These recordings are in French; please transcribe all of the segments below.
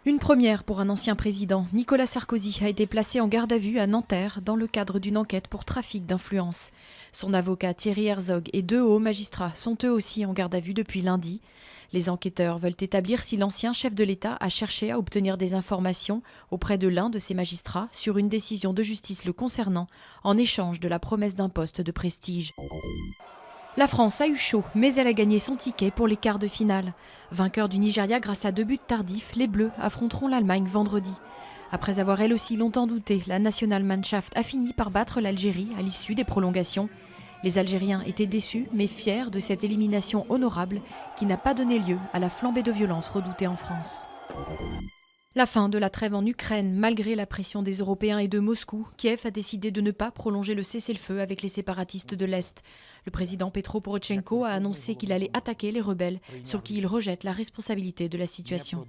Une première pour un ancien président. Nicolas Sarkozy a été placé en garde à vue à Nanterre dans le cadre d'une enquête pour trafic d'influence. Son avocat Thierry Herzog et 2 hauts magistrats sont eux aussi en garde à vue depuis lundi. Les enquêteurs veulent établir si l'ancien chef de l'État a cherché à obtenir des informations auprès de l'un de ces magistrats sur une décision de justice le concernant en échange de la promesse d'un poste de prestige. La France a eu chaud, mais elle a gagné son ticket pour les quarts de finale. Vainqueur du Nigeria grâce à 2 buts tardifs, les Bleus affronteront l'Allemagne vendredi. Après avoir elle aussi longtemps douté, la Nationalmannschaft a fini par battre l'Algérie à l'issue des prolongations. Les Algériens étaient déçus, mais fiers de cette élimination honorable qui n'a pas donné lieu à la flambée de violence redoutée en France. La fin de la trêve en Ukraine, malgré la pression des Européens et de Moscou, Kiev a décidé de ne pas prolonger le cessez-le-feu avec les séparatistes de l'Est. Le président Petro Porochenko a annoncé qu'il allait attaquer les rebelles, sur qui il rejette la responsabilité de la situation.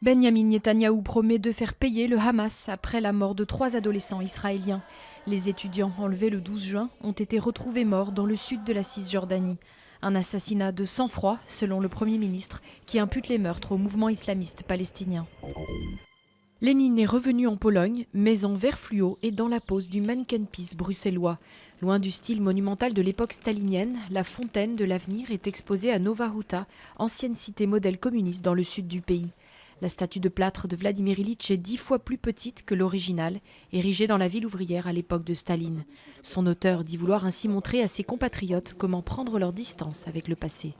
Benyamin Netanyahou promet de faire payer le Hamas après la mort de 3 adolescents israéliens. Les étudiants enlevés le 12 juin ont été retrouvés morts dans le sud de la Cisjordanie. Un assassinat de sang-froid, selon le Premier ministre, qui impute les meurtres au mouvement islamiste palestinien. Lénine est revenu en Pologne, mais en vert fluo et dans la pose du Mannequin-Peace bruxellois. Loin du style monumental de l'époque stalinienne, la fontaine de l'avenir est exposée à Nova Huta, ancienne cité modèle communiste dans le sud du pays. La statue de plâtre de Vladimir Ilitch est 10 fois plus petite que l'original, érigée dans la ville ouvrière à l'époque de Staline. Son auteur dit vouloir ainsi montrer à ses compatriotes comment prendre leur distance avec le passé.